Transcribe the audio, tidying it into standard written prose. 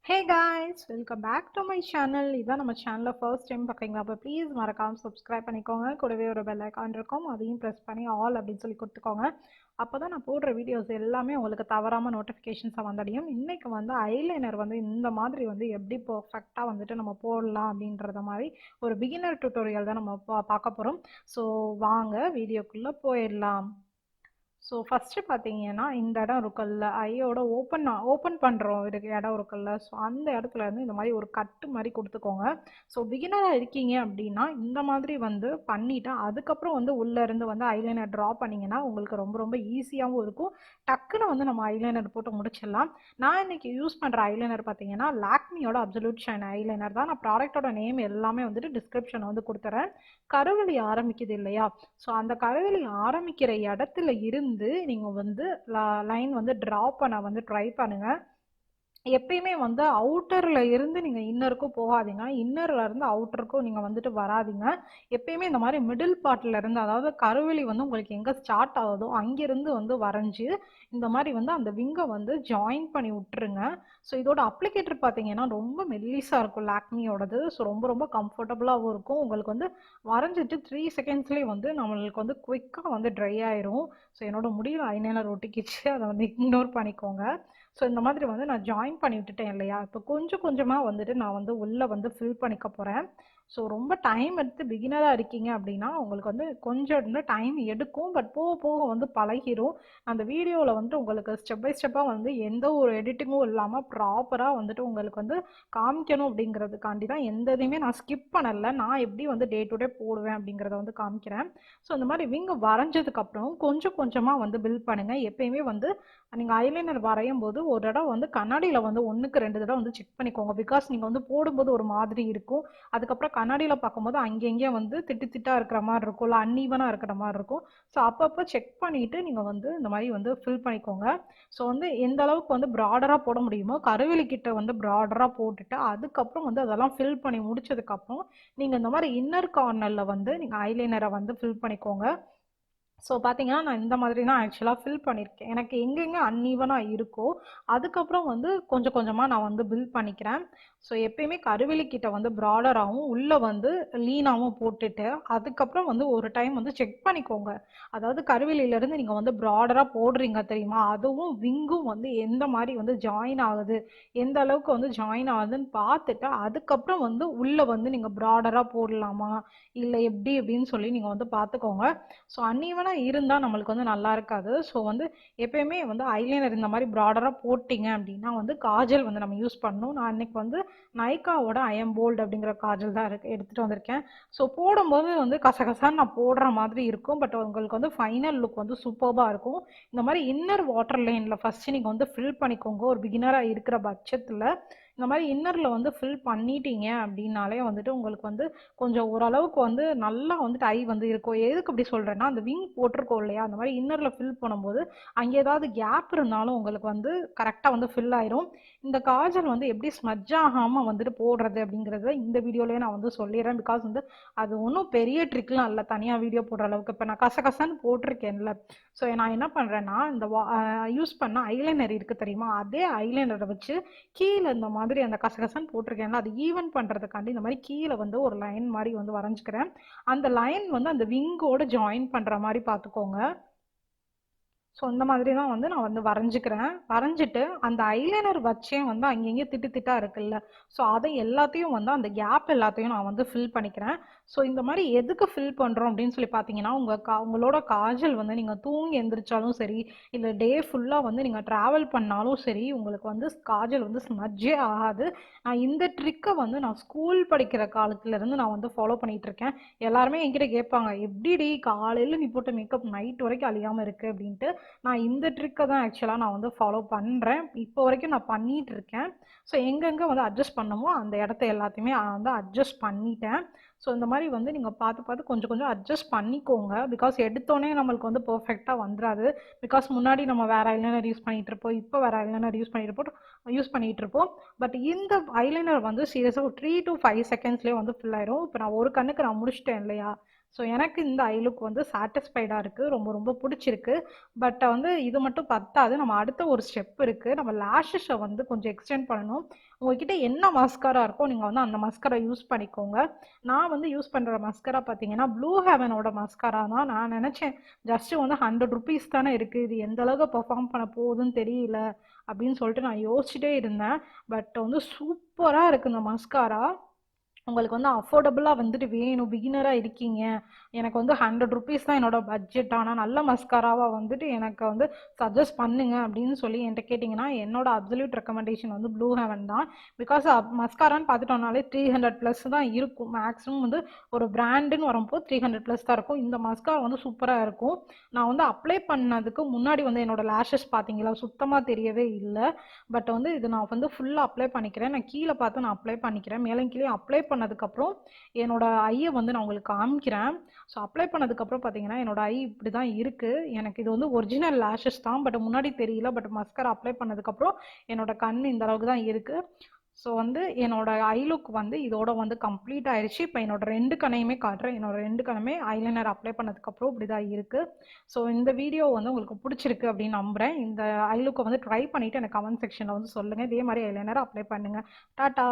Hey guys, welcome back to my channel. இதான் நம்ம சேனலை ஃபர்ஸ்ட் டைம் பார்க்குறீங்களா? அப்போ ப்ளீஸ் மறக்காமல் சப்ஸ்கிரைப் பண்ணிக்கோங்க. கூடவே ஒரு பெல் ஐக்கான் இருக்கும், அதையும் ப்ரெஸ் பண்ணி ஆல் அப்படின்னு சொல்லி கொடுத்துக்கோங்க. அப்போ தான் நான் போடுற வீடியோஸ் எல்லாமே உங்களுக்கு தவறாமல் நோட்டிஃபிகேஷன்ஸாக வந்தடையும். இன்றைக்கி வந்து ஐலைனர் வந்து இந்த மாதிரி வந்து எப்படி பர்ஃபெக்டாக வந்துட்டு நம்ம போடலாம் அப்படின்றத மாதிரி ஒரு பிகினர் டியூட்டோரியல் தான் நம்ம பார்க்க போகிறோம். ஸோ வாங்க வீடியோக்குள்ளே போயிடலாம். ஸோ ஃபஸ்ட்டு பார்த்தீங்கன்னா இந்த இடம் இருக்குல்ல, ஐயோட ஓப்பன் பண்ணுறோம் இடம் இருக்குல்ல, ஸோ அந்த இடத்துல இருந்து இந்த மாதிரி ஒரு கட்டு மாதிரி கொடுத்துக்கோங்க. ஸோ பிகினராக இருக்கீங்க அப்படின்னா இந்த மாதிரி வந்து பண்ணிவிட்டு அதுக்கப்புறம் வந்து உள்ளேருந்து வந்து ஐலைனர் ட்ரா பண்ணிங்கன்னா உங்களுக்கு ரொம்ப ரொம்ப ஈஸியாகவும் இருக்கும். டக்குன்னு வந்து நம்ம ஐலைனர் போட்டு முடிச்சிடலாம். நான் இன்றைக்கி யூஸ் பண்ணுற ஐலைனர் பார்த்தீங்கன்னா லாக்மியோட அப்சல்யூட் ஷைன் ஐலைனர் தான். நான் ப்ராடக்டோட நேம் எல்லாமே வந்துட்டு டிஸ்கிரிப்ஷன் வந்து கொடுத்துறேன். கருவெளி ஆரம்பிக்குது இல்லையா, ஸோ அந்த கருவெளி ஆரம்பிக்கிற இடத்துல இருந்து நீங்கள் வந்து லைன் வந்து ட்ரா பண்ண வந்து ட்ரை பண்ணுங்கள். எப்பயுமே வந்து அவுட்டரில் இருந்து நீங்கள் இன்னருக்கும் போகாதீங்க, இன்னரில் இருந்து அவுட்டருக்கும் நீங்கள் வந்துட்டு வராதிங்க. எப்பயுமே இந்த மாதிரி மிடில் பார்ட்டில் இருந்து, அதாவது கருவெளி வந்து உங்களுக்கு எங்கே ஸ்டார்ட் ஆகுதோ அங்கேருந்து வந்து வரைஞ்சி இந்த மாதிரி வந்து அந்த விங்கை வந்து ஜாயின் பண்ணி விட்டுருங்க. ஸோ இதோட அப்ளிகேட்டர் பார்த்தீங்கன்னா ரொம்ப மெல்லிஸாக இருக்கும் லாக்மியோடது. ஸோ ரொம்ப ரொம்ப கம்ஃபர்டபுளாகவும் இருக்கும். உங்களுக்கு வந்து வரைஞ்சிட்டு 3 செகண்ட்ஸ்லேயே வந்து நம்மளுக்கு வந்து குயிக்காக வந்து ட்ரை ஆயிரும். ஸோ என்னோட முடிவில் ஐலைனர் ஒட்டிக்கிச்சு, அதை வந்து இக்னோர் பண்ணிக்கோங்க. ஸோ இந்த மாதிரி வந்து நான் ஜாயின் பண்ணி விட்டுட்டேன் இல்லையா, இப்போ கொஞ்சம் கொஞ்சமாக வந்துட்டு நான் வந்து உள்ளே வந்து ஃபில் பண்ணிக்க போகிறேன். ஸோ ரொம்ப டைம் எடுத்து பிகினராக இருக்கீங்க அப்படின்னா உங்களுக்கு வந்து கொஞ்சம் இன்னும் டைம் எடுக்கும், பட் போக போக வந்து பழகிரும். அந்த வீடியோவில் வந்துட்டு உங்களுக்கு ஸ்டெப் பை ஸ்டெப்பாக வந்து எந்த ஒரு எடிட்டிங்கும் இல்லாமல் ப்ராப்பராக வந்துட்டு உங்களுக்கு வந்து காமிக்கணும் அப்படிங்கிறதுக்காண்டி தான் எந்த இதையுமே நான் ஸ்கிப் பண்ணலை. நான் எப்படி வந்து டே டு டே போடுவேன் அப்படிங்கிறத வந்து காமிக்கிறேன். ஸோ இந்த மாதிரி விங்கு வரைஞ்சதுக்கப்புறம் கொஞ்சம் கொஞ்சமாக வந்து பில்ட் பண்ணுங்கள். எப்பயுமே வந்து நீங்கள் ஐலைனர் வரையும் போது ஒரு தடவை வந்து கண்ணாடியில் வந்து 1க்கு 2 தடவை வந்து செக் பண்ணிக்கோங்க. பிகாஸ் நீங்கள் வந்து போடும்போது ஒரு மாதிரி இருக்கும், அதுக்கப்புறம் கண்ணாடியில் பார்க்கும்போது அங்கங்கே வந்து திட்டு திட்டாக இருக்கிற மாதிரி இருக்கும், இல்லை அன்ஈவனாக இருக்கிற மாதிரி இருக்கும். ஸோ அப்பப்போ செக் பண்ணிவிட்டு நீங்கள் வந்து இந்த மாதிரி வந்து ஃபில் பண்ணிக்கோங்க. ஸோ வந்து எந்த அளவுக்கு வந்து ப்ராடராக போட முடியுமோ கருவெளிக்கிட்ட வந்து ப்ராடராக போட்டுட்டு அதுக்கப்புறம் வந்து அதெல்லாம் ஃபில் பண்ணி முடிச்சதுக்கப்புறம் நீங்கள் இந்த மாதிரி இன்னர் கார்னரில் வந்து நீங்கள் ஐலைனரை வந்து ஃபில் பண்ணிக்கோங்க. ஸோ பார்த்தீங்கன்னா நான் இந்த மாதிரி தான் ஆக்சுவலாக ஃபில் பண்ணியிருக்கேன். எனக்கு எங்கெங்கே அன்ஈவனாக இருக்கோ அதுக்கப்புறம் வந்து கொஞ்சம் கொஞ்சமாக நான் வந்து பில்ட் பண்ணிக்கிறேன். ஸோ எப்பயுமே கருவெளிக்கிட்ட வந்து ப்ராடராகவும் உள்ளே வந்து லீனாகவும் போட்டுட்டு அதுக்கப்புறம் வந்து ஒரு டைம் வந்து செக் பண்ணிக்கோங்க. அதாவது கருவெளியிலேருந்து நீங்கள் வந்து ப்ராடராக போடுறீங்க தெரியுமா, அதுவும் விங்கும் வந்து எந்த மாதிரி வந்து ஜாயின் ஆகுது, எந்த அளவுக்கு வந்து ஜாயின் ஆகுதுன்னு பார்த்துட்டு அதுக்கப்புறம் வந்து உள்ளே வந்து நீங்கள் ப்ராடராக போடலாமா இல்லை எப்படி அப்படின்னு சொல்லி நீங்கள் வந்து பார்த்துக்கோங்க. ஸோ அன்ஈவனாக இருந்தால் நம்மளுக்கு வந்து நல்லா இருக்காது. ஸோ வந்து எப்பயுமே வந்து ஐலைனர் இந்த மாதிரி ப்ராடராக போட்டிங்க அப்படின்னா வந்து காஜல் வந்து நம்ம யூஸ் பண்ணணும். நான் இன்னைக்கு வந்து நைக்காவோட ஐஎம் போல்ட் அப்படிங்கிற காஜல் தான் எடுத்துகிட்டு வந்திருக்கேன். ஸோ போடும்போது வந்து கசகசான்னு நான் போடுற மாதிரி இருக்கும், பட் உங்களுக்கு வந்து ஃபைனல் லுக் வந்து சூப்பராக இருக்கும். இந்த மாதிரி இன்னர் வாட்டர் லைனில் ஃபஸ்ட்டு நீங்கள் வந்து ஃபில் பண்ணிக்கோங்க. ஒரு பிகினராக இருக்கிற பட்சத்தில் இந்த மாதிரி இன்னரில் வந்து ஃபில் பண்ணிட்டீங்க அப்படின்னாலே வந்துட்டு உங்களுக்கு வந்து கொஞ்சம் ஓரளவுக்கு வந்து நல்லா வந்துட்டு ஐ வந்து இருக்கும். எதுக்கு அப்படி சொல்கிறேன்னா, அந்த விங் போட்டிருக்கோம் இல்லையா, அந்த மாதிரி இன்னரில் ஃபில் பண்ணும்போது அங்கே ஏதாவது கேப் இருந்தாலும் உங்களுக்கு வந்து கரெக்டாக வந்து ஃபில் ஆயிரும். இந்த காஜல் வந்து எப்படி ஸ்மஜ் ஆகாமல் வந்துட்டு போடுறது அப்படிங்கிறத இந்த வீடியோலேயே நான் வந்து சொல்லிடுறேன். பிகாஸ் வந்து அது ஒன்றும் பெரிய ட்ரிக்லாம் இல்லை தனியாக வீடியோ போடுற அளவுக்கு. இப்போ நான் கசகசன்னு போட்டிருக்கேன்ல, ஸோ நான் என்ன பண்ணுறேன்னா இந்த யூஸ் பண்ண ஐலைனர் இருக்குது தெரியுமா, அதே ஐலைனரை வச்சு கீழே இந்த மாதிரி அந்த கசகசன்னு போட்டிருக்கேன்ல அது ஈவன் பண்ணுறதுக்காண்டி இந்த மாதிரி கீழே வந்து ஒரு லைன் மாதிரி வந்து வரைஞ்சிக்கிறேன். அந்த லைன் வந்து அந்த விங்கோட ஜாயின் பண்ணுற மாதிரி பார்த்துக்கோங்க. ஸோ இந்த மாதிரி தான் வந்து நான் வந்து வரைஞ்சிக்கிறேன். வரைஞ்சிட்டு அந்த ஐலைனர் வச்சே வந்து அங்கங்கே திட்டு திட்டாக இருக்குல்ல, ஸோ அதை எல்லாத்தையும் வந்து அந்த கேப் எல்லாத்தையும் நான் வந்து ஃபில் பண்ணிக்கிறேன். ஸோ இந்த மாதிரி எதுக்கு ஃபில் பண்ணுறோம் அப்படின்னு சொல்லி பார்த்தீங்கன்னா, உங்களோட காஜல் வந்து நீங்கள் தூங்கி எந்திரிச்சாலும் சரி, இல்லை டே ஃபுல்லாக வந்து நீங்கள் ட்ராவல் பண்ணாலும் சரி, உங்களுக்கு வந்து காஜல் வந்து ஸ்மஜ்ஜே ஆகாது. நான் இந்த ட்ரிக்கை வந்து நான் ஸ்கூல் படிக்கிற காலத்துலேருந்து நான் வந்து ஃபாலோ பண்ணிகிட்டு இருக்கேன். எல்லாருமே என்கிட்ட கேட்பாங்க, எப்படிடி காலையில் நீ போட்ட மேக்கப் நைட் வரைக்கும் அழியாமல் இருக்குது அப்படின்ட்டு. நான் இந்த ட்ரிக்கை தான் ஆக்சுவலாக நான் வந்து ஃபாலோ பண்ணுறேன். இப்போ வரைக்கும் நான் பண்ணிகிட்டு இருக்கேன். ஸோ எங்கெங்கே வந்து அட்ஜஸ்ட் பண்ணமோ அந்த இடத்த எல்லாத்தையுமே வந்து அட்ஜஸ்ட் பண்ணிட்டேன். ஸோ இந்த மாதிரி வந்து நீங்கள் பார்த்து பார்த்து கொஞ்சம் கொஞ்சம் அட்ஜஸ்ட் பண்ணிக்கோங்க. பிகாஸ் எடுத்தோடனே நம்மளுக்கு வந்து பர்ஃபெக்டாக வந்துடாது. பிகாஸ் முன்னாடி நம்ம வேறு ஐலைனர் யூஸ் பண்ணிகிட்டு இருப்போம், இப்போ வேறு ஐலைனர் யூஸ் பண்ணிகிட்டு இருப்போம். பட் இந்த ஐலைனர் வந்து சீரியஸாக ஒரு 3 to 5 செகண்ட்ஸ்லேயே வந்து ஃபில் ஆயிரும். இப்போ நான் ஒரு கண்ணுக்கு நான் முடிச்சிட்டேன் இல்லையா, ஸோ எனக்கு இந்த ஐ லுக் வந்து சாட்டிஸ்ஃபைடாக இருக்குது, ரொம்ப ரொம்ப பிடிச்சிருக்கு. பட் வந்து இது மட்டும் பத்தாது, நம்ம அடுத்த ஒரு ஸ்டெப் இருக்குது. நம்ம லேஷஸை வந்து கொஞ்சம் எக்ஸ்டெண்ட் பண்ணணும். உங்ககிட்ட என்ன மஸ்காரா இருக்கோ நீங்கள் வந்து அந்த மஸ்காரா யூஸ் பண்ணிக்கோங்க. நான் வந்து யூஸ் பண்ணுற மஸ்காரா பார்த்தீங்கன்னா ப்ளூ ஹெவனோட மஸ்காரா தான். நான் நினச்சேன் ஜஸ்ட்டு வந்து 100 ருபீஸ் தானே இருக்குது, இது எந்த அளவுக்கு பெர்ஃபார்ம் பண்ண போகுதுன்னு தெரியல அப்படின்னு சொல்லிட்டு நான் யோசிச்சுட்டே இருந்தேன். பட் வந்து சூப்பராக இருக்குது இந்த மஸ்காரா. உங்களுக்கு வந்து அஃபோர்டபுளாக வந்துட்டு வேணும், பிகினராக இருக்கீங்க, எனக்கு வந்து 100 ருபீஸ் தான் என்னோட பட்ஜெட், ஆனால் நல்ல மஸ்காராவாக வந்துட்டு எனக்கு வந்து சஜஸ்ட் பண்ணுங்க அப்படின்னு சொல்லி என்கிட்ட கேட்டிங்கன்னா என்னோட அப்சல்யூட் ரெக்கமெண்டேஷன் வந்து ப்ளூ ஹெவன் தான். பிகாஸ் மஸ்காரான்னு பார்த்துட்டோம்னாலே 300 ப்ளஸ் தான் இருக்கும் மேக்ஸிமம். வந்து ஒரு பிராண்டுன்னு வரும்போது 300 ப்ளஸ் தான் இருக்கும். இந்த மஸ்காரா வந்து சூப்பராக இருக்கும். நான் வந்து அப்ளை பண்ணதுக்கு முன்னாடி வந்து என்னோட லேஷஸ் பார்த்தீங்களா சுத்தமாக தெரியவே இல்லை. பட் வந்து இது நான் வந்து ஃபுல்லாக அப்ளை பண்ணிக்கிறேன். நான் கீழே பார்த்து நான் அப்ளை பண்ணிக்கிறேன், மேலே கீழே அப்ளை பண்ணதுக்கப்புறம் என்னோட ஐயை வந்து நான் உங்களுக்கு காமிக்கிறேன். ஸோ அப்ளை பண்ணதுக்கப்புறம் பார்த்தீங்கன்னா என்னோட ஐ இப்படி தான் இருக்குது. எனக்கு இது வந்து ஒரிஜினல் லேஷஸ் தான், பட் முன்னாடி தெரியல. பட் மஸ்காரா அப்ளை பண்ணதுக்கப்புறம் என்னோட கண் இந்த அளவுக்கு தான் இருக்குது. ஸோ வந்து என்னோட ஐ லுக் வந்து இதோட வந்து கம்ப்ளீட் ஆயிடுச்சு. இப்போ என்னோட 2 கண்ணையுமே காட்டுறேன். என்னோட 2 கண்ணுமே ஐலைனர் அப்ளை பண்ணதுக்கப்புறம் இப்படி தான் இருக்குது. ஸோ இந்த வீடியோ வந்து உங்களுக்கு பிடிச்சிருக்கு அப்படின்னு நம்புகிறேன். இந்த ஐ லுக்கை வந்து ட்ரை பண்ணிவிட்டு எனக்கு கமெண்ட் செக்ஷனில் வந்து சொல்லுங்கள். இதே மாதிரி ஐலைனர் அப்ளை பண்ணுங்கள். டாட்டா.